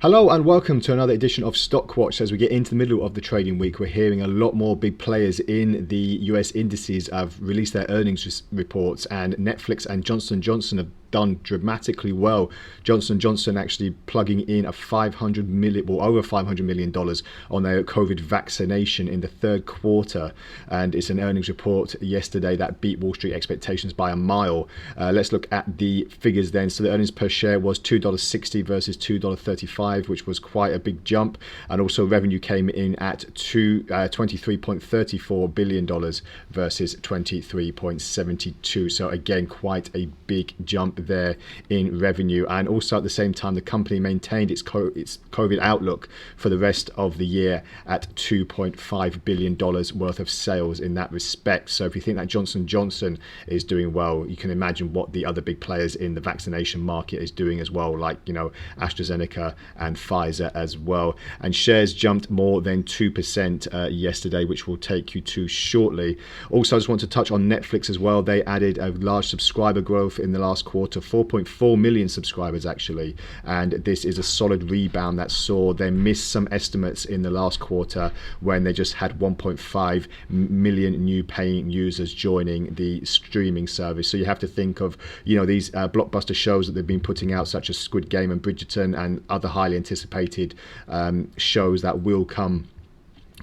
Hello and welcome to another edition of Stockwatch. As we get into the middle of the trading week, we're hearing a lot more big players in the US indices have released their earnings reports, and Netflix and Johnson & Johnson have done dramatically well. Johnson & Johnson actually plugging in over $500 million on their COVID vaccination in the third quarter, and it's an earnings report yesterday that beat Wall Street expectations by a mile. Let's look at the figures then. So the earnings per share was $2.60 versus $2.35, which was quite a big jump, and also revenue came in at $23.34 billion versus $23.72. So again, quite a big jump there in revenue. And also at the same time, the company maintained its COVID outlook for the rest of the year at $2.5 billion worth of sales in that respect. So if you think that Johnson & Johnson is doing well, you can imagine what the other big players in the vaccination market is doing as well, like, you know, AstraZeneca and Pfizer as well. And shares jumped more than 2% yesterday, which we'll take you to shortly. Also, I just want to touch on Netflix as well. They added a large subscriber growth in the last quarter, 4.4 million subscribers actually, and this is a solid rebound that saw them miss some estimates in the last quarter when they just had 1.5 million new paying users joining the streaming service. So you have to think of, you know, these blockbuster shows that they've been putting out, such as Squid Game and Bridgerton and other highly anticipated shows that will come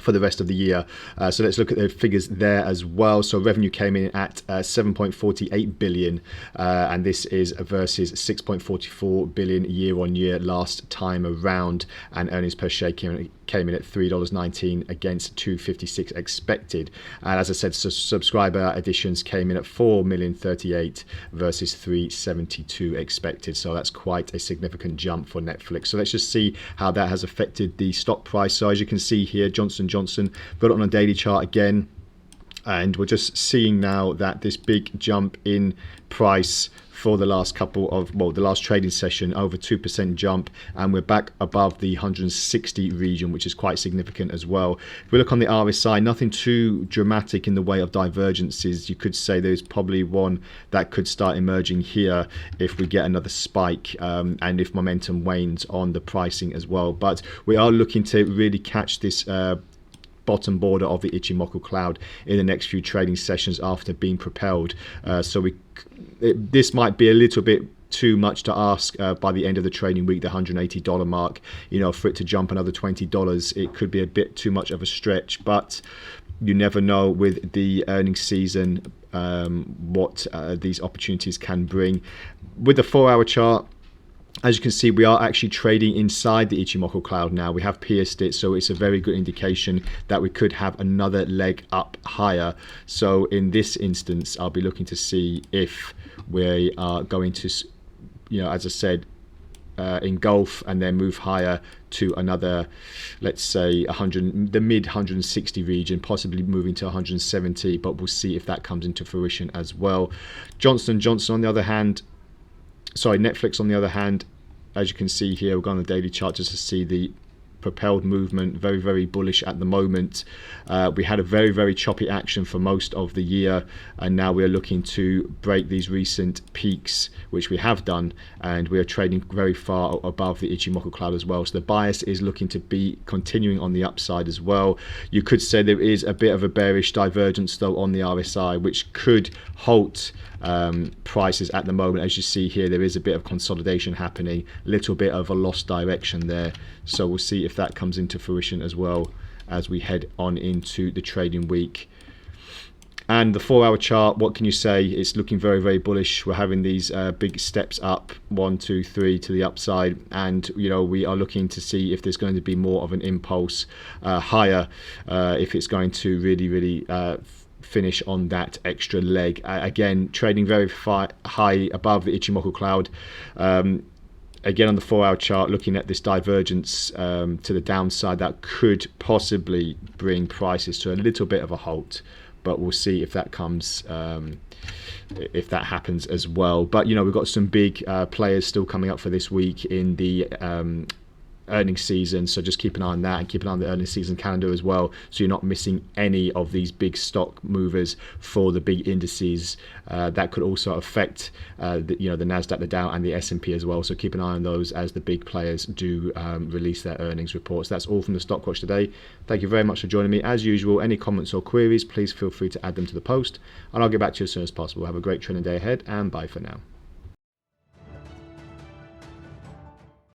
for the rest of the year. So let's look at the figures there as well. So revenue came in at 7.48 billion, and this is versus 6.44 billion year on year last time around, and earnings per share came in at $3.19 against $2.56 expected. And as I said, subscriber additions came in at 4,038,000 versus 372 expected. So that's quite a significant jump for Netflix. So let's just see how that has affected the stock price. So as you can see here, Johnson & Johnson, got it on a daily chart again, and we're just seeing now that this big jump in price for the last the last trading session, over 2% jump, and we're back above the 160 region, which is quite significant as well. If we look on the RSI, nothing too dramatic in the way of divergences. You could say there's probably one that could start emerging here if we get another spike, and if momentum wanes on the pricing as well. But we are looking to really catch this bottom border of the Ichimoku cloud in the next few trading sessions after being propelled. This might be a little bit too much to ask by the end of the trading week, the $180 mark, you know, for it to jump another $20. It could be a bit too much of a stretch, but you never know with the earnings season what these opportunities can bring. With the 4-hour chart, as you can see, we are actually trading inside the Ichimoku cloud now. We have pierced it, so it's a very good indication that we could have another leg up higher. So in this instance, I'll be looking to see if we are going to, you know, as I said, engulf and then move higher to another, let's say 100, the mid 160 region, possibly moving to 170, but we'll see if that comes into fruition as well. Johnson & Johnson on the other hand, Netflix on the other hand, as you can see here, we've gone on the daily chart just to see the propelled movement, very, very bullish at the moment. We had a very, very choppy action for most of the year, and now we're looking to break these recent peaks, which we have done, and we are trading very far above the Ichimoku cloud as well. So the bias is looking to be continuing on the upside as well. You could say there is a bit of a bearish divergence though on the RSI, which could halt prices at the moment. As you see here, there is a bit of consolidation happening, little bit of a lost direction there. So we'll see if that comes into fruition as well as we head on into the trading week. And the 4-hour chart, what can you say? It's looking very, very bullish. We're having these big steps up, 1, 2, 3 to the upside, and you know, we are looking to see if there's going to be more of an impulse higher, if it's going to really finish on that extra leg. Again, trading very high above the Ichimoku cloud. Again, on the 4-hour chart, looking at this divergence to the downside, that could possibly bring prices to a little bit of a halt, but we'll see if that comes, if that happens as well. But you know, we've got some big players still coming up for this week in the earnings season, so just keep an eye on that, and keep an eye on the earnings season calendar as well, so you're not missing any of these big stock movers for the big indices that could also affect the Nasdaq, the Dow, and the S&P as well. So keep an eye on those as the big players do release their earnings reports. That's all from the Stock Watch today. Thank you very much for joining me. As usual, any comments or queries, please feel free to add them to the post, and I'll get back to you as soon as possible. Have a great trading day ahead, and bye for now.